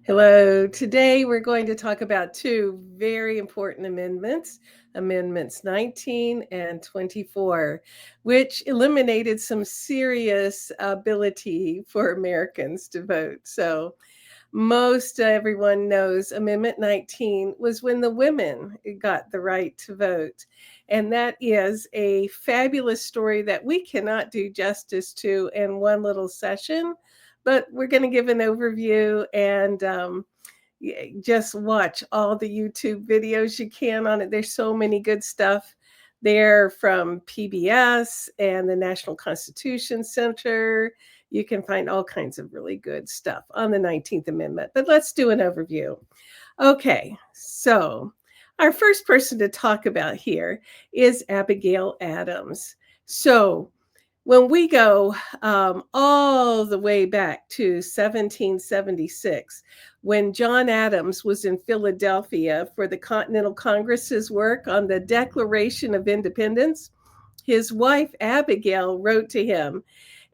Hello. Today we're going to talk about two very important amendments, Amendments 19 and 24, which eliminated some serious ability for Americans to vote. So, most everyone knows Amendment 19 was when the women got the right to vote. And that is a fabulous story that we cannot do justice to in one little session, but we're going to give an overview and just watch all the YouTube videos you can on it. There's so many good stuff there from PBS and the National Constitution Center. You can find all kinds of really good stuff on the 19th Amendment. But let's do an overview. Okay, so our first person to talk about here is Abigail Adams. So when we go all the way back to 1776, when John Adams was in Philadelphia for the Continental Congress's work on the Declaration of Independence, his wife Abigail wrote to him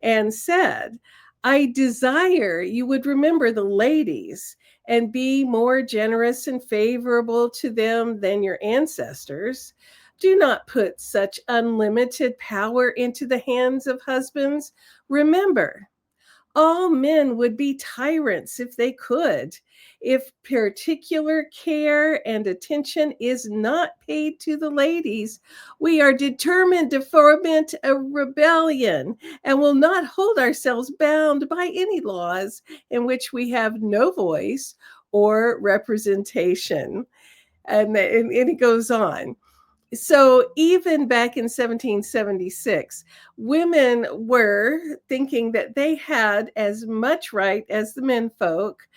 and said, "I desire you would remember the ladies and be more generous and favorable to them than your ancestors. Do not put such unlimited power into the hands of husbands. Remember, all men would be tyrants if they could. If particular care and attention is not paid to the ladies, we are determined to foment a rebellion and will not hold ourselves bound by any laws in which we have no voice or representation." And it goes on. So even back in 1776, women were thinking that they had as much right as the menfolk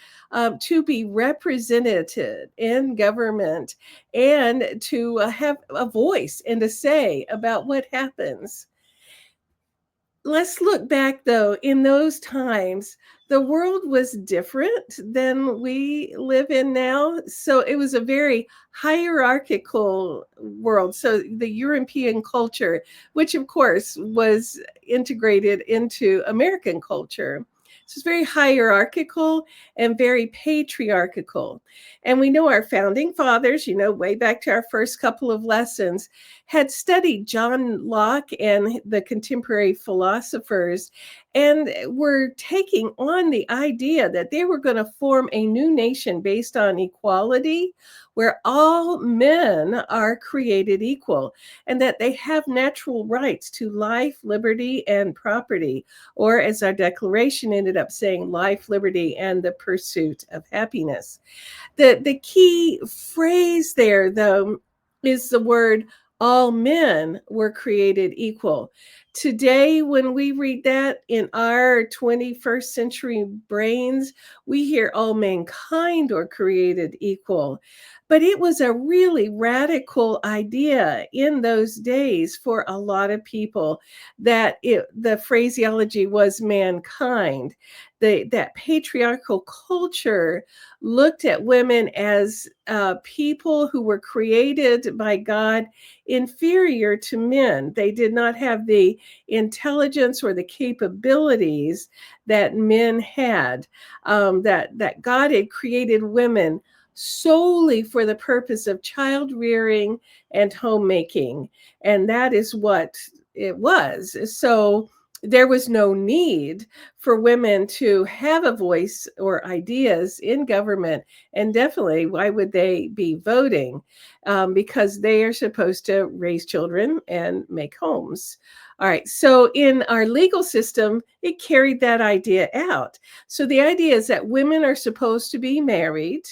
to be represented in government and to have a voice and a say about what happens. Let's look back though, in those times, the world was different than we live in now. So it was a very hierarchical world. So the European culture, which of course was integrated into American culture. So it's very hierarchical and very patriarchal. And we know our founding fathers, way back to our first couple of lessons, had studied John Locke and the contemporary philosophers and were taking on the idea that they were going to form a new nation based on equality, where all men are created equal and that they have natural rights to life, liberty, and property, or as our declaration ended up saying, life, liberty, and the pursuit of happiness. The key phrase there, though, is the word all men were created equal. Today, when we read that in our 21st century brains, we hear all mankind are created equal. But it was a really radical idea in those days for a lot of people that the phraseology was mankind. That patriarchal culture looked at women as people who were created by God inferior to men. They did not have the intelligence or the capabilities that men had. That God had created women solely for the purpose of child rearing and homemaking, and that is what it was. So there was no need for women to have a voice or ideas in government. And definitely, why would they be voting? Because they are supposed to raise children and make homes. All right. So in our legal system, it carried that idea out. So the idea is that women are supposed to be married.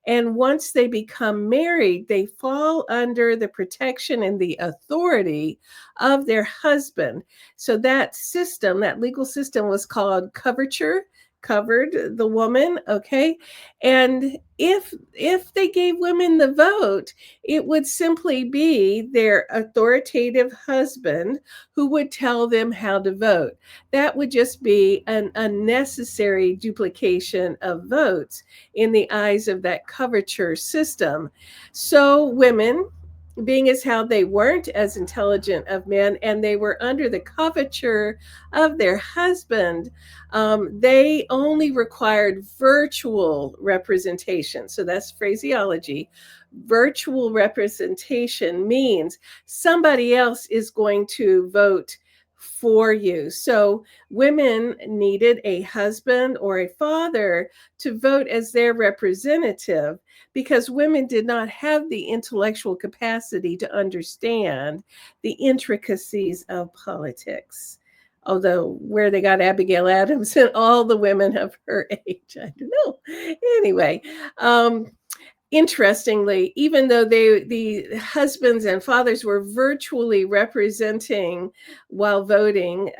And once they become married, they fall under the protection and the authority of their husband. So that system, that legal system was called coverture, covered the woman, okay? And if they gave women the vote, it would simply be their authoritative husband who would tell them how to vote. That would just be an unnecessary duplication of votes in the eyes of that coverture system. So women being as how they weren't as intelligent of men and they were under the coverture of their husband, they only required virtual representation. So that's phraseology. Virtual representation means somebody else is going to vote for you. So women needed a husband or a father to vote as their representative because women did not have the intellectual capacity to understand the intricacies of politics. Although where they got Abigail Adams and all the women of her age, I don't know. Anyway, um, interestingly, even though the husbands and fathers were virtually representing while voting,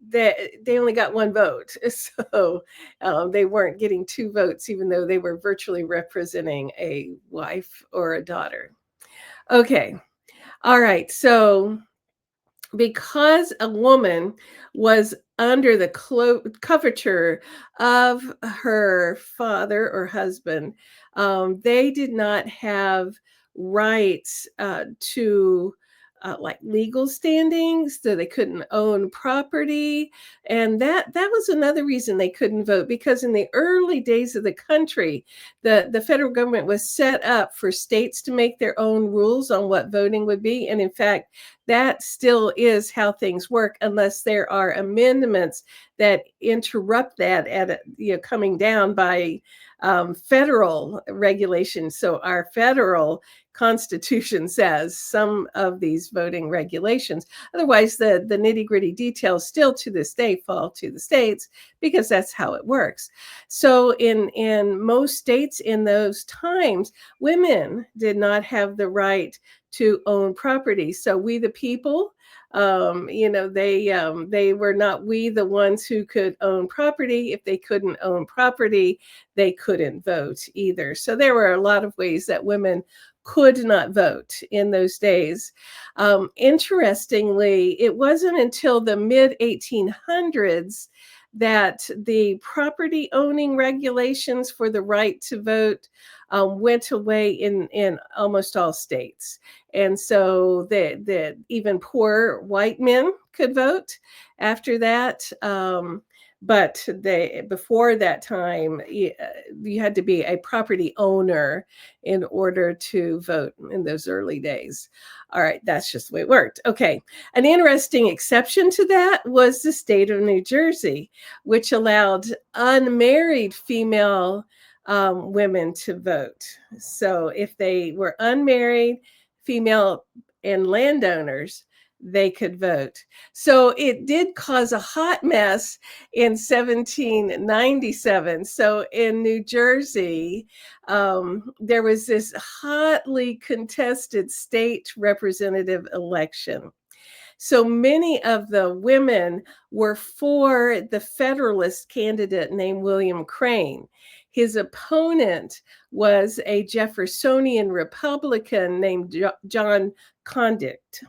they only got one vote. So they weren't getting two votes, even though they were virtually representing a wife or a daughter. Okay. All right. So because a woman was under the coverture of her father or husband, they did not have rights to like legal standings, so they couldn't own property, and that was another reason they couldn't vote because in the early days of the country, the federal government was set up for states to make their own rules on what voting would be, and in fact that still is how things work unless there are amendments that interrupt that at coming down by federal regulations. So our federal constitution says some of these voting regulations. Otherwise, the nitty gritty details still to this day fall to the states because that's how it works. So in most states in those times, women did not have the right to own property. So we the people, they were not we the ones who could own property. If they couldn't own property, they couldn't vote either. So there were a lot of ways that women could not vote in those days. Interestingly, it wasn't until the mid 1800s that the property owning regulations for the right to vote went away in almost all states. And so that even poor white men could vote after that. But before that time, you had to be a property owner in order to vote in those early days. All right, that's just the way it worked. Okay, an interesting exception to that was the state of New Jersey, which allowed unmarried female women to vote. So if they were unmarried, female, and landowners, they could vote. So it did cause a hot mess in 1797. So in New Jersey, there was this hotly contested state representative election. So many of the women were for the Federalist candidate named William Crane. His opponent was a Jeffersonian Republican named John Condict.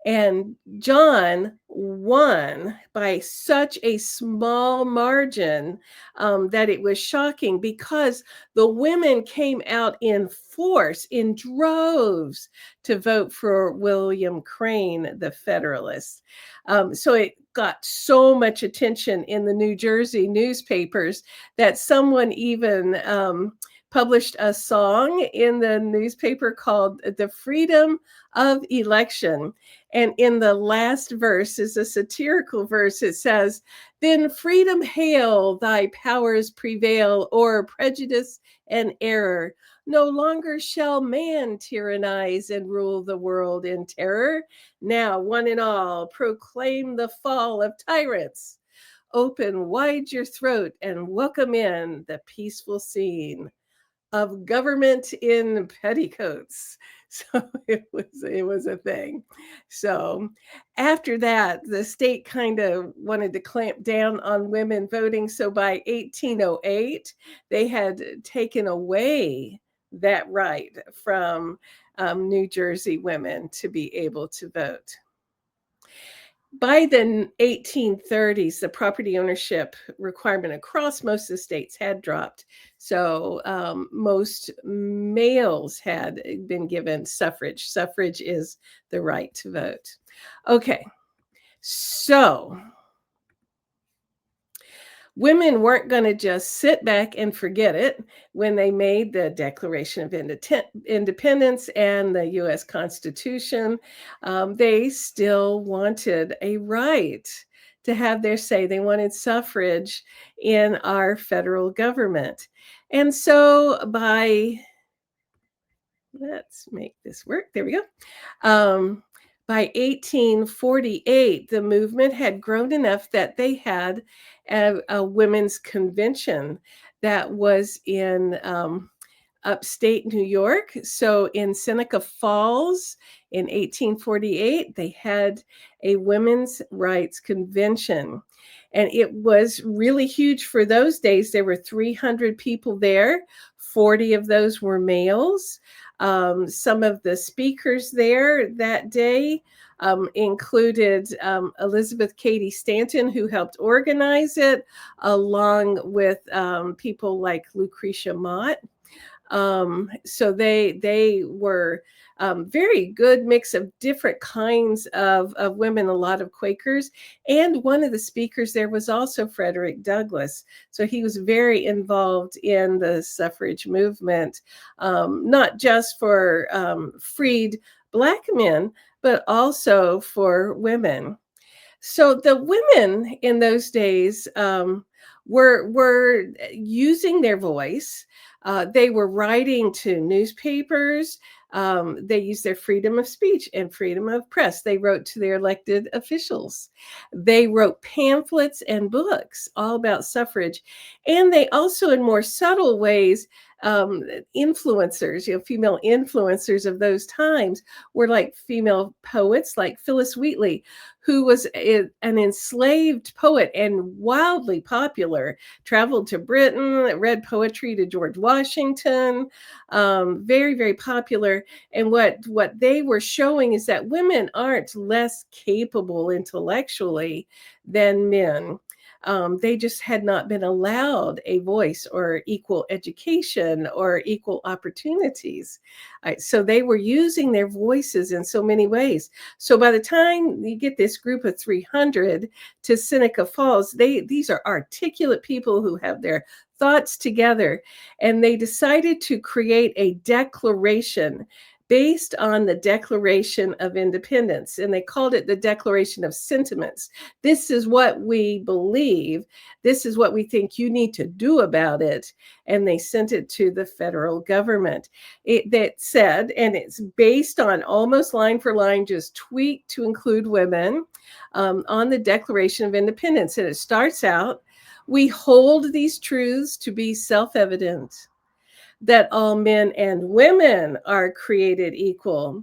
And John won by such a small margin that it was shocking because the women came out in force, in droves, to vote for William Crane, the Federalist. So it got so much attention in the New Jersey newspapers that someone even published a song in the newspaper called The Freedom of Election. And in the last verse is a satirical verse. It says, "Then freedom hail, thy powers prevail o'er prejudice and error. No longer shall man tyrannize and rule the world in terror. Now, one and all, proclaim the fall of tyrants. Open wide your throat and welcome in the peaceful scene of government in petticoats." So it was a thing. So after that, the state kind of wanted to clamp down on women voting. So by 1808, they had taken away that right from New Jersey women to be able to vote. By the 1830s, the property ownership requirement across most of the states had dropped. So most males had been given suffrage. Suffrage is the right to vote. Okay, so women weren't going to just sit back and forget it when they made the Declaration of Independence and the US Constitution. They still wanted a right to have their say. They wanted suffrage in our federal government. And so let's make this work. There we go. By 1848, the movement had grown enough that they had a women's convention that was in upstate New York. So in Seneca Falls in 1848, they had a women's rights convention. And it was really huge for those days. There were 300 people there, 40 of those were males. Some of the speakers there that day included Elizabeth Cady Stanton, who helped organize it, along with people like Lucretia Mott. So they were very good mix of different kinds of women, a lot of Quakers. And one of the speakers there was also Frederick Douglass. So he was very involved in the suffrage movement, not just for freed Black men, but also for women. So the women in those days were using their voice. They were writing to newspapers. They used their freedom of speech and freedom of press. They wrote to their elected officials. They wrote pamphlets and books all about suffrage. And they also, in more subtle ways, influencers, female influencers of those times were like female poets like Phillis Wheatley, who was an enslaved poet and wildly popular, traveled to Britain, read poetry to George Washington, very, very popular. And what they were showing is that women aren't less capable intellectually than men. They just had not been allowed a voice or equal education or equal opportunities. So they were using their voices in so many ways. So by the time you get this group of 300 to Seneca Falls, these are articulate people who have their thoughts together, and they decided to create a declaration based on the Declaration of Independence, and they called it the Declaration of Sentiments. This is what we believe. This is what we think you need to do about it. And they sent it to the federal government. That said, and it's based on almost line for line, just tweaked to include women, on the Declaration of Independence. And it starts out, we hold these truths to be self-evident, that all men and women are created equal,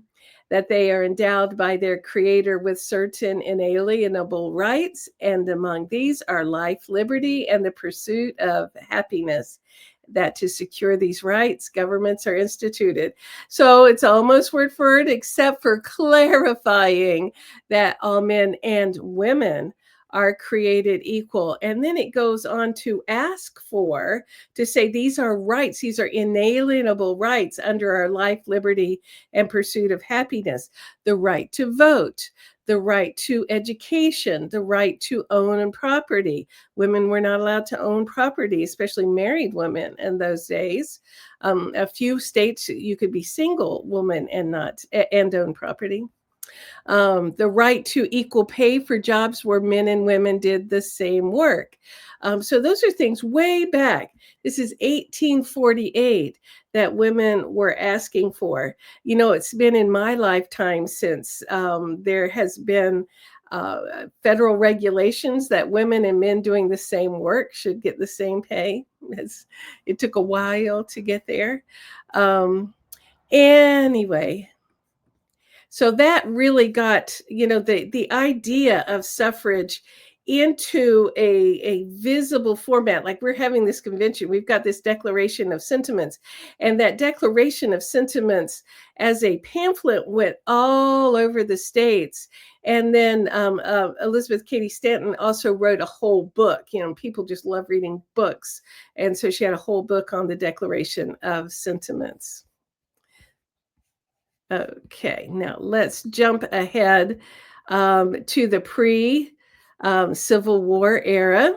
that they are endowed by their creator with certain inalienable rights, and among these are life, liberty, and the pursuit of happiness, that to secure these rights, governments are instituted. So it's almost word for word, except for clarifying that all men and women are created equal. And then it goes on to ask for, to say these are rights, these are inalienable rights under our life, liberty, and pursuit of happiness. The right to vote, the right to education, the right to own property. Women were not allowed to own property, especially married women in those days. A few states you could be single woman and own property. The right to equal pay for jobs where men and women did the same work. So those are things way back. This is 1848 that women were asking for. It's been in my lifetime since there has been federal regulations that women and men doing the same work should get the same pay. It took a while to get there. Anyway, so that really got, the idea of suffrage into a visible format. Like we're having this convention, we've got this Declaration of Sentiments, and that Declaration of Sentiments as a pamphlet went all over the states. And then Elizabeth Cady Stanton also wrote a whole book. You know, people just love reading books. And so she had a whole book on the Declaration of Sentiments. Okay, now let's jump ahead to the Civil War era.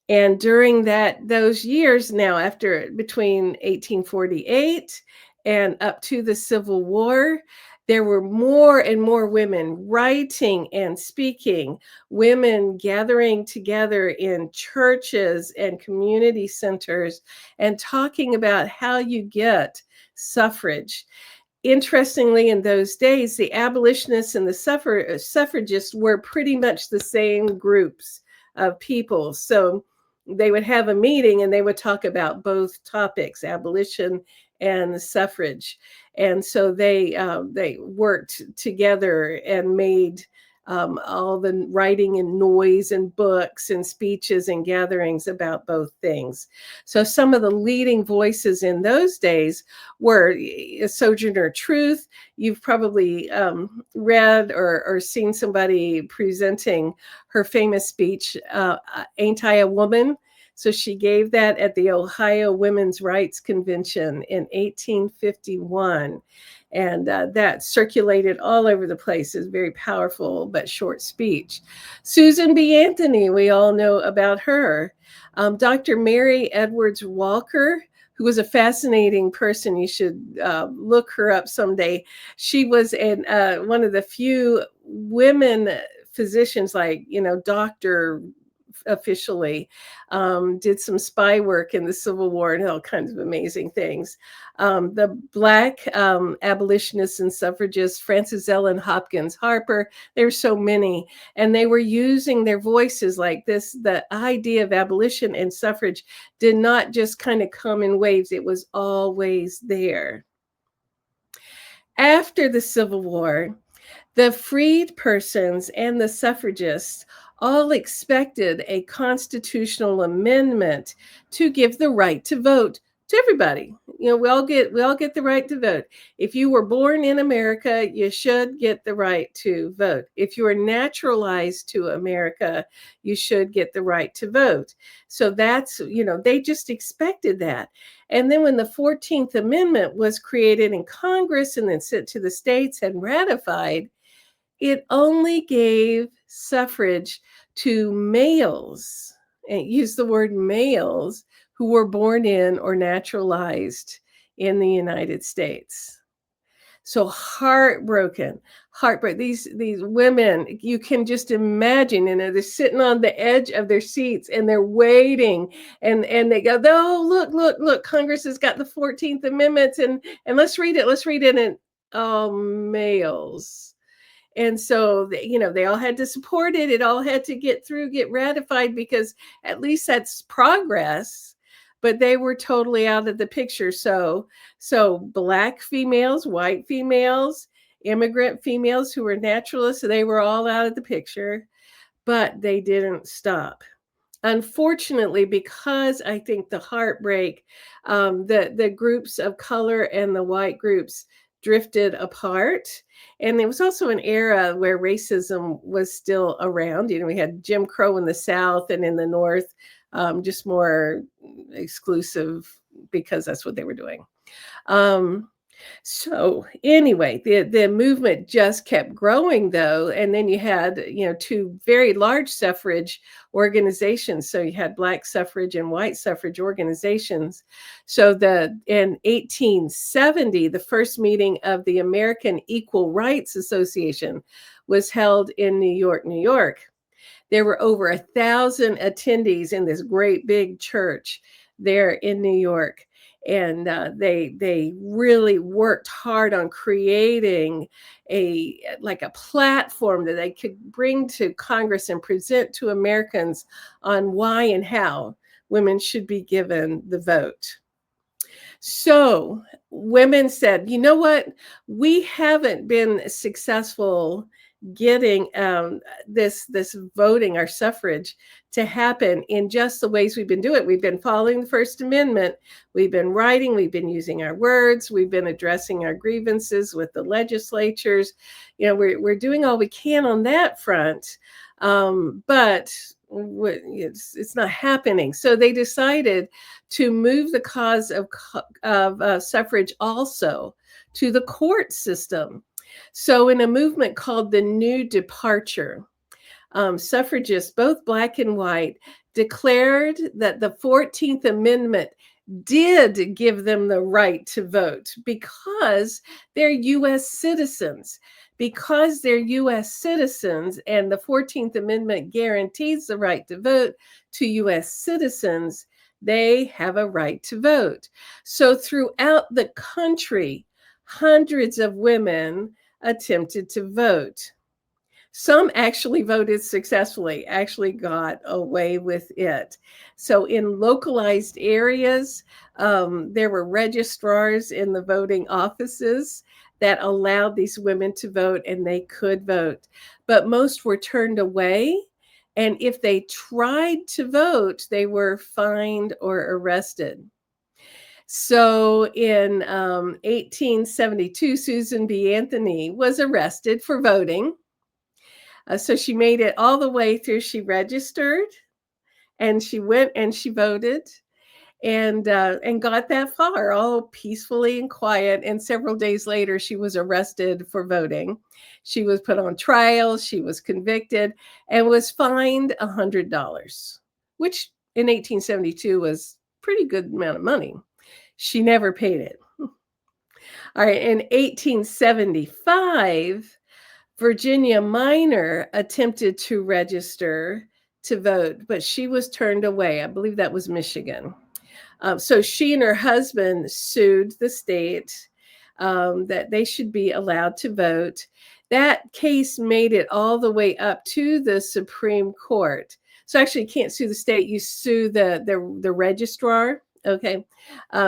And during those years now, after between 1848 and up to the Civil War, there were more and more women writing and speaking, women gathering together in churches and community centers and talking about how you get suffrage. Interestingly, in those days, the abolitionists and the suffragists were pretty much the same groups of people. So they would have a meeting and they would talk about both topics, abolition and suffrage. And so they worked together and made all the writing and noise and books and speeches and gatherings about both things. So some of the leading voices in those days were Sojourner Truth. You've probably read or seen somebody presenting her famous speech, Ain't I a Woman? So she gave that at the Ohio Women's Rights Convention in 1851. And that circulated all over the place. It's a very powerful but short speech. Susan B. Anthony, we all know about her. Dr. Mary Edwards Walker, who was a fascinating person. You should look her up someday. She was one of the few women physicians, like, doctor officially, did some spy work in the Civil War and all kinds of amazing things. The Black abolitionists and suffragists, Frances Ellen Hopkins Harper, there's so many, and they were using their voices like this. The idea of abolition and suffrage did not just kind of come in waves, it was always there. After the Civil War, the freed persons and the suffragists all expected a constitutional amendment to give the right to vote to everybody. We all get the right to vote. If you were born in America, you should get the right to vote. If you are naturalized to America, you should get the right to vote. So that's, they just expected that. And then when the 14th Amendment was created in Congress and then sent to the states and ratified, it only gave suffrage to males, and use the word males, who were born in or naturalized in the United States. So heartbroken. These women, you can just imagine, they're sitting on the edge of their seats and they're waiting, and they go, oh, look, Congress has got the 14th Amendment, and let's read it, and oh, males. And so, they all had to support it. It all had to get ratified, because at least that's progress. But they were totally out of the picture. So Black females, white females, immigrant females who were naturalists, they were all out of the picture. But they didn't stop. Unfortunately, because I think the heartbreak, the groups of color and the white groups drifted apart. And it was also an era where racism was still around. We had Jim Crow in the South, and in the North, just more exclusive, because that's what they were doing. So anyway, the movement just kept growing, though. And then you had, two very large suffrage organizations. So you had Black suffrage and white suffrage organizations. So in 1870, the first meeting of the American Equal Rights Association was held in New York, New York. There were over 1,000 attendees in this great big church there in New York. And they really worked hard on creating a platform that they could bring to Congress and present to Americans on why and how women should be given the vote. So women said, you know what? We haven't been successful getting this voting, our suffrage, to happen in just the ways we've been doing it. We've been following the First Amendment. We've been writing. We've been using our words. We've been addressing our grievances with the legislatures. We're doing all we can on that front, but it's not happening. So they decided to move the cause of suffrage also to the court system. So in a movement called the New Departure, suffragists, both black and white, declared that the 14th Amendment did give them the right to vote because they're U.S. citizens. Because they're U.S. citizens and the 14th Amendment guarantees the right to vote to U.S. citizens, they have a right to vote. So throughout the country, hundreds of women attempted to vote. Some actually voted successfully, actually got away with it. So in localized areas, there were registrars in the voting offices that allowed these women to vote, and they could vote. But most were turned away. And if they tried to vote, they were fined or arrested. So in 1872, Susan B. Anthony was arrested for voting. So she made it all the way through. She registered and she went and she voted and got that far, all peacefully and quiet. And several days later, she was arrested for voting. She was put on trial. She was convicted and was fined $100, which in 1872 was a pretty good amount of money. She never paid it. All right, in 1875, Virginia Minor attempted to register to vote, but she was turned away. I believe that was Michigan. So she and her husband sued the state that they should be allowed to vote. That case made it all the way up to the Supreme Court. So actually, you can't sue the state; you sue the registrar. Okay,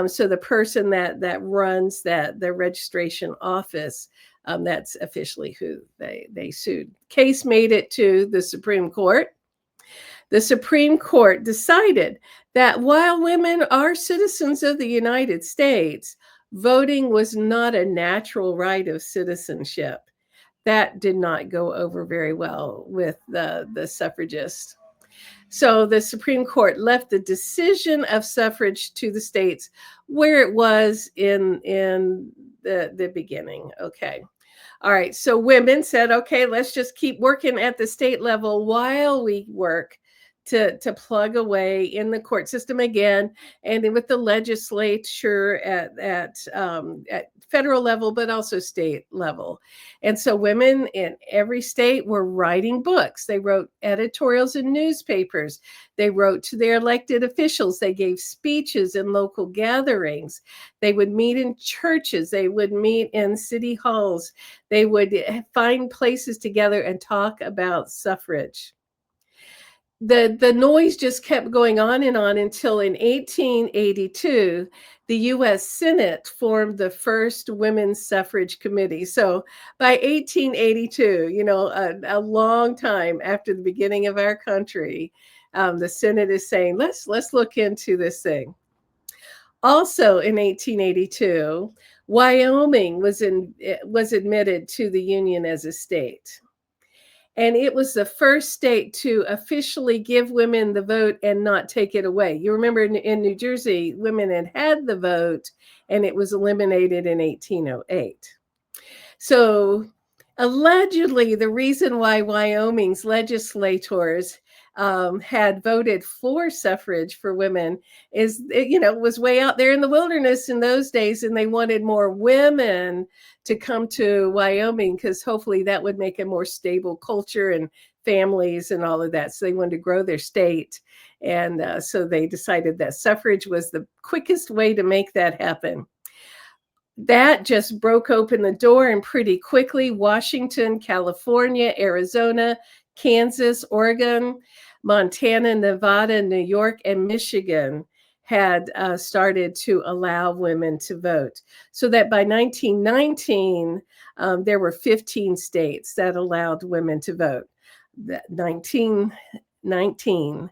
so the person that runs the registration office. That's officially who they sued. Case made it to the Supreme Court. The Supreme Court decided that while women are citizens of the United States, voting was not a natural right of citizenship. That did not go over very well with the suffragists. So the Supreme Court left the decision of suffrage to the states where it was in the beginning. Okay. All right. So women said, okay, let's just keep working at the state level while we work to plug away in the court system again, and then with the legislature at federal level, but also state level. And so women in every state were writing books. They wrote editorials in newspapers. They wrote to their elected officials. They gave speeches in local gatherings. They would meet in churches. They would meet in city halls. They would find places together and talk about suffrage. The noise just kept going on until in 1882, the U.S. Senate formed the first women's suffrage committee. So by 1882, a long time after the beginning of our country, the Senate is saying, let's look into this thing. Also in 1882, Wyoming was admitted to the Union as a state. And it was the first state to officially give women the vote and not take it away. You remember in New Jersey, women had the vote and it was eliminated in 1808. So allegedly, the reason why Wyoming's legislators had voted for suffrage for women is, was way out there in the wilderness in those days, and they wanted more women to come to Wyoming because hopefully that would make a more stable culture and families and all of that. So they wanted to grow their state. And so they decided that suffrage was the quickest way to make that happen. That just broke open the door, and pretty quickly, Washington, California, Arizona, Kansas, Oregon, Montana, Nevada, New York, and Michigan had started to allow women to vote. So that by 1919, there were 15 states that allowed women to vote. That 1919,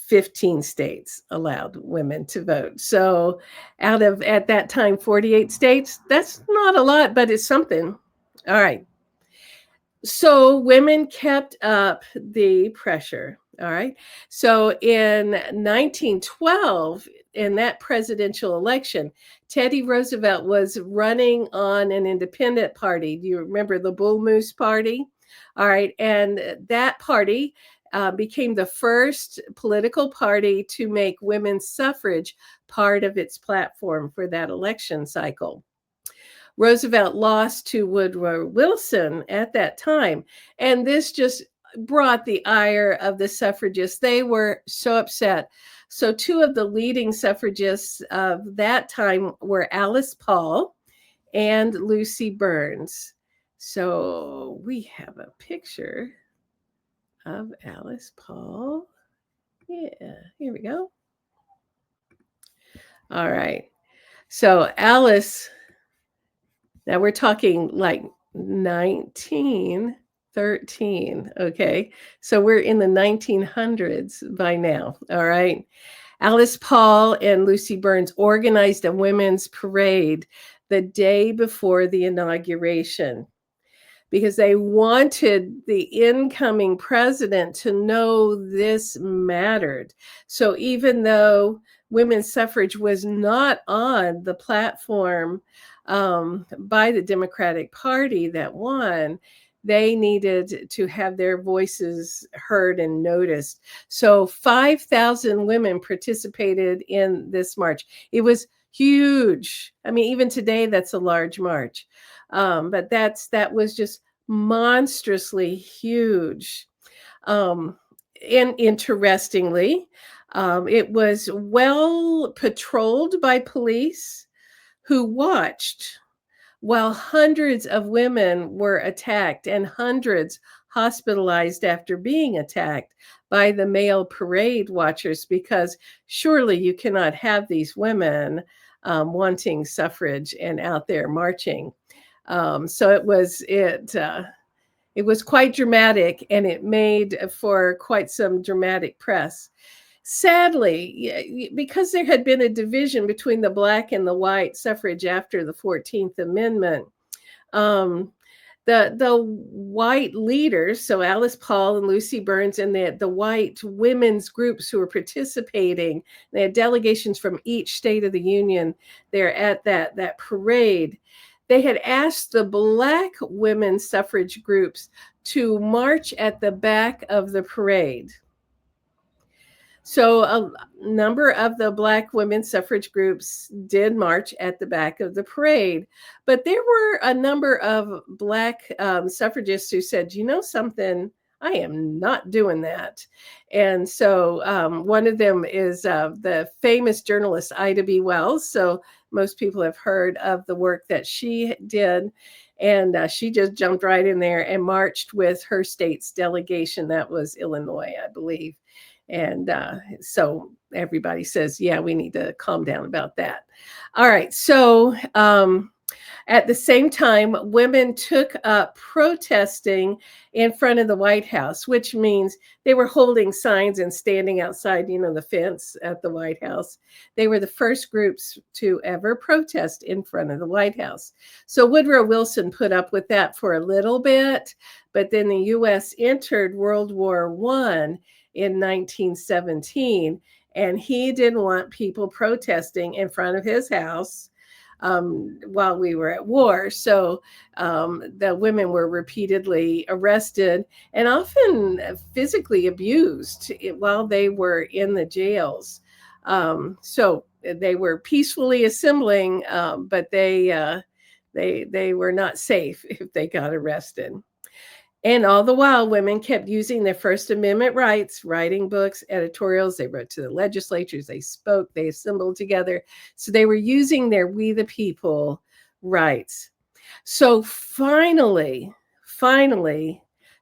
15 states allowed women to vote. So out of, at that time, 48 states, that's not a lot, but it's something. All right. So women kept up the pressure. All right. So in 1912, in that presidential election, Teddy Roosevelt was running on an independent party. Do you remember the Bull Moose Party? All right. And that party became the first political party to make women's suffrage part of its platform for that election cycle. Roosevelt lost to Woodrow Wilson at that time. And this just brought the ire of the suffragists. They were so upset. So, two of the leading suffragists of that time were Alice Paul and Lucy Burns. So, we have a picture of Alice Paul. Yeah, here we go. All right. So, Alice, now we're talking like 1913. Okay. So we're in the 1900s by now. All right. Alice Paul and Lucy Burns organized a women's parade the day before the inauguration because they wanted the incoming president to know this mattered. So even though women's suffrage was not on the platform by the Democratic Party that won, they needed to have their voices heard and noticed. So 5,000 women participated in this march. It was huge. I mean, even today, that's a large march. But that was just monstrously huge. And interestingly, it was well patrolled by police who watched while hundreds of women were attacked and hundreds hospitalized after being attacked by the male parade watchers, because surely you cannot have these women wanting suffrage and out there marching. So it was quite dramatic, and it made for quite some dramatic press. Sadly, because there had been a division between the black and the white suffrage after the 14th Amendment, um, the white leaders, so Alice Paul and Lucy Burns, and the white women's groups who were participating, they had delegations from each state of the union there at that parade. They had asked the black women's suffrage groups to march at the back of the parade. So a number of the black women's suffrage groups did march at the back of the parade, but there were a number of black suffragists who said, you know something, I am not doing that. And so one of them is the famous journalist Ida B. Wells. So most people have heard of the work that she did. And she just jumped right in there and marched with her state's delegation. That was Illinois, I believe. And so everybody says, yeah, we need to calm down about that. All right. So at the same time, women took up protesting in front of the White House, which means they were holding signs and standing outside, the fence at the White House. They were the first groups to ever protest in front of the White House. So Woodrow Wilson put up with that for a little bit, but then the U.S. entered World War I in 1917, and he didn't want people protesting in front of his house while we were at war. So the women were repeatedly arrested and often physically abused while they were in the jails. So they were peacefully assembling, but they were not safe if they got arrested. And all the while, women kept using their First Amendment rights, writing books, editorials. They wrote to the legislatures, they spoke, they assembled together. So they were using their We the People rights. So finally,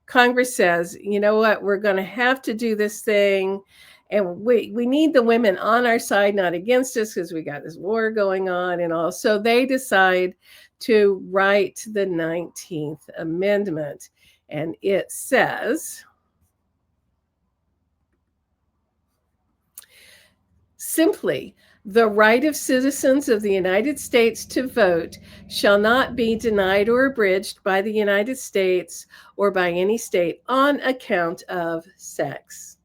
Congress says, you know what, we're going to have to do this thing. And we need the women on our side, not against us, because we got this war going on and all. So they decide to write the 19th Amendment. And it says, simply, the right of citizens of the United States to vote shall not be denied or abridged by the United States or by any state on account of sex.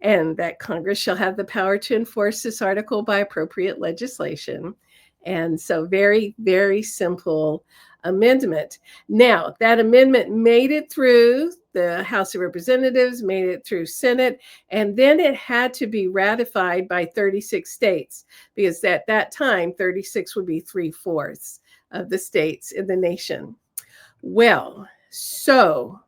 And that Congress shall have the power to enforce this article by appropriate legislation. And so, very, very simple amendment. Now, that amendment made it through the House of Representatives, made it through Senate, and then it had to be ratified by 36 states, because at that time, 36 would be 3/4 of the states in the nation. Well, so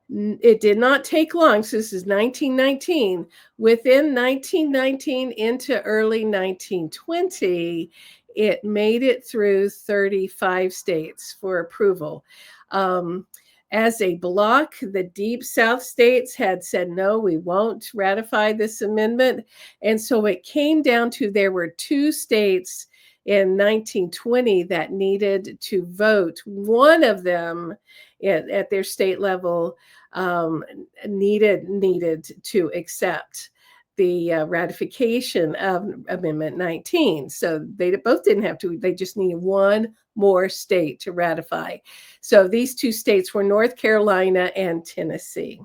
it did not take long. So this is 1919. Within 1919 into early 1920, it made it through 35 states for approval. As a bloc, the Deep South states had said, no, we won't ratify this amendment. And so it came down to there were 2 states in 1920 that needed to vote. One of them at their state level needed to accept the ratification of Amendment 19. So they both didn't have to, they just needed one more state to ratify. So these 2 states were North Carolina and Tennessee.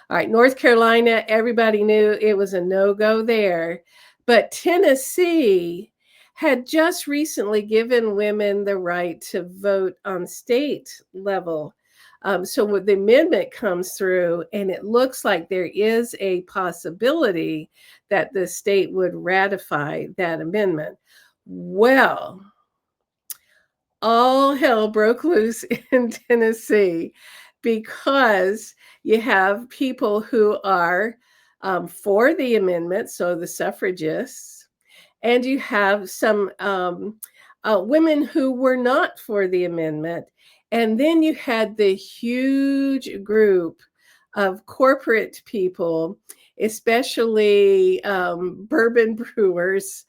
All right, North Carolina, everybody knew it was a no-go there. But Tennessee had just recently given women the right to vote on state level. So when the amendment comes through, and it looks like there is a possibility that the state would ratify that amendment. Well, all hell broke loose in Tennessee, because you have people who are for the amendment, so the suffragists, and you have some women who were not for the amendment. And then you had the huge group of corporate people, especially bourbon brewers,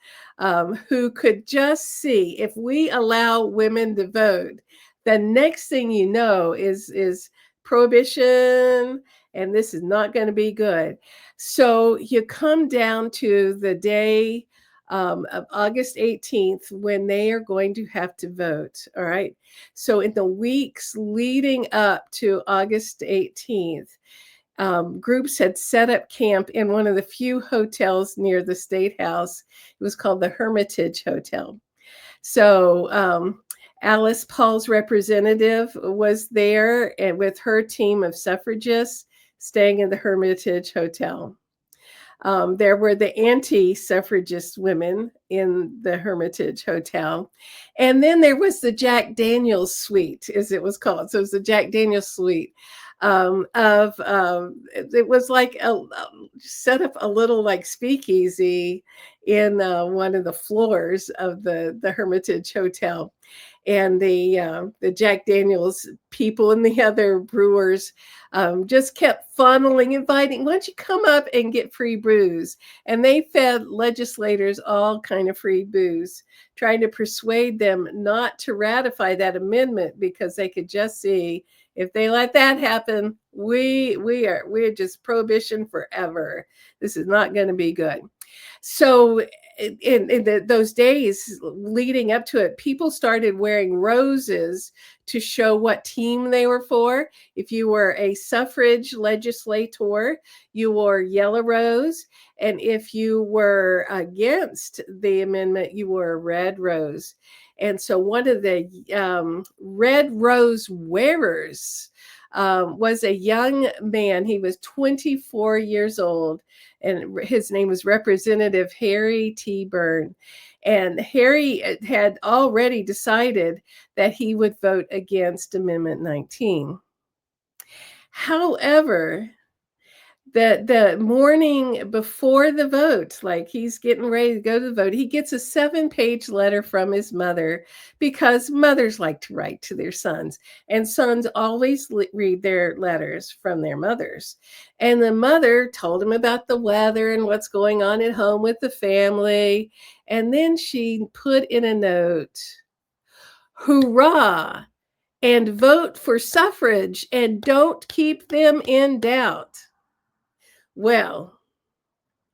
who could just see, if we allow women to vote, the next thing you know is prohibition, and this is not going to be good. So you come down to the day of August 18th, when they are going to have to vote. All right. So in the weeks leading up to August 18th, groups had set up camp in one of the few hotels near the State House. It was called the Hermitage Hotel. So Alice Paul's representative was there, and with her team of suffragists staying in the Hermitage Hotel. There were the anti-suffragist women in the Hermitage Hotel. And then there was the Jack Daniels suite, as it was called. So it was the Jack Daniels suite it was like set up a little like speakeasy in one of the floors of the Hermitage Hotel. And the Jack Daniels people and the other brewers just kept funneling, inviting, why don't you come up and get free booze? And they fed legislators all kind of free booze, trying to persuade them not to ratify that amendment, because they could just see, if they let that happen, we're just prohibition forever. This is not going to be good. So in those days leading up to it, people started wearing roses to show what team they were for. If you were a suffrage legislator, you wore yellow rose. And if you were against the amendment, you wore a red rose. And so one of the red rose wearers was a young man. He was 24 years old, and his name was Representative Harry T. Byrne. And Harry had already decided that he would vote against Amendment 19. However, The morning before the vote, like he's getting ready to go to the vote, he gets a 7-page letter from his mother, because mothers like to write to their sons, and sons always read their letters from their mothers. And the mother told him about the weather and what's going on at home with the family. And then she put in a note, "Hurrah, and vote for suffrage, and don't keep them in doubt." Well,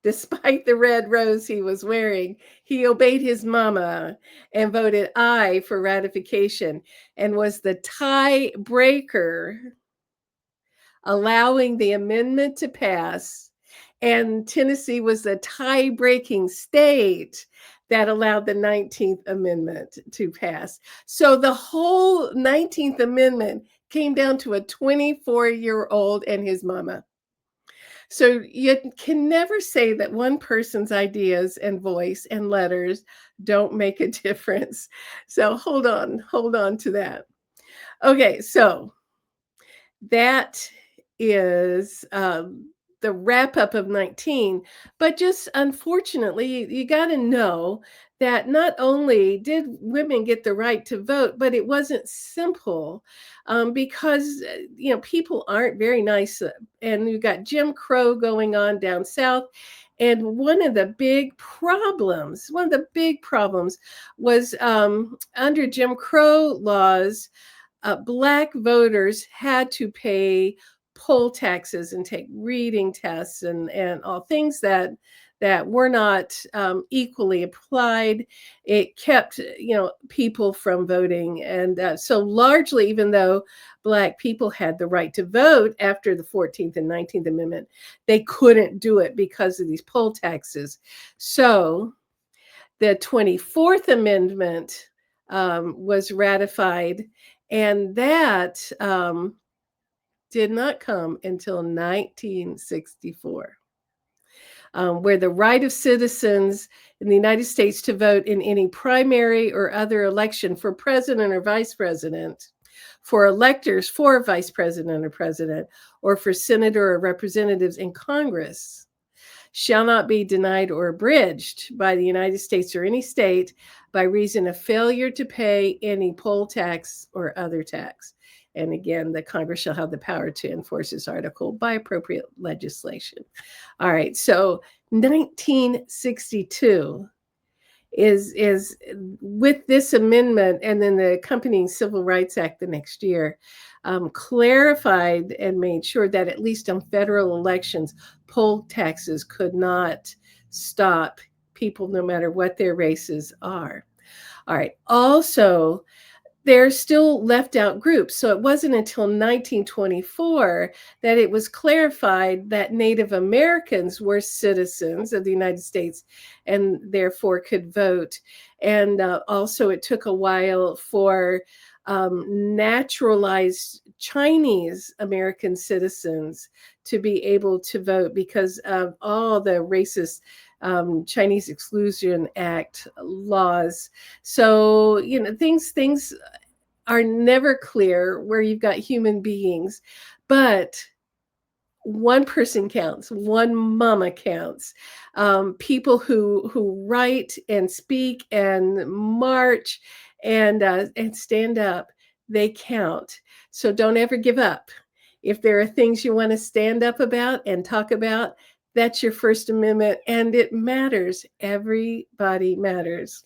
despite the red rose he was wearing, he obeyed his mama and voted aye for ratification, and was the tiebreaker, allowing the amendment to pass. And Tennessee was the tie-breaking state that allowed the 19th Amendment to pass. So the whole 19th Amendment came down to a 24-year-old and his mama. So you can never say that one person's ideas and voice and letters don't make a difference. So hold on to that. Okay, so that is the wrap up of 19. But just unfortunately, you got to know that not only did women get the right to vote, but it wasn't simple, because people aren't very nice, and you got Jim Crow going on down south. And one of the big problems was, under Jim Crow laws, Black voters had to pay poll taxes and take reading tests, and all things that were not equally applied. It kept people from voting, and so largely, even though Black people had the right to vote after the 14th and 19th Amendment, they couldn't do it because of these poll taxes. So the 24th Amendment was ratified, and that did not come until 1964, where the right of citizens in the United States to vote in any primary or other election for president or vice president, for electors for vice president or president, or for senator or representatives in Congress, shall not be denied or abridged by the United States or any state by reason of failure to pay any poll tax or other tax. And again, the Congress shall have the power to enforce this article by appropriate legislation. All right, so 1962 is with this amendment, and then the accompanying Civil Rights Act the next year, clarified and made sure that at least on federal elections, poll taxes could not stop people, no matter what their races are. All right. Also, there's still left out groups. So it wasn't until 1924 that it was clarified that Native Americans were citizens of the United States and therefore could vote. And also, it took a while for naturalized Chinese American citizens to be able to vote because of all the racist Chinese Exclusion Act laws. So, things are never clear where you've got human beings, but one person counts, one mama counts. People who write and speak and march and stand up, they count. So don't ever give up. If there are things you want to stand up about and talk about, that's your First Amendment, and it matters. Everybody matters.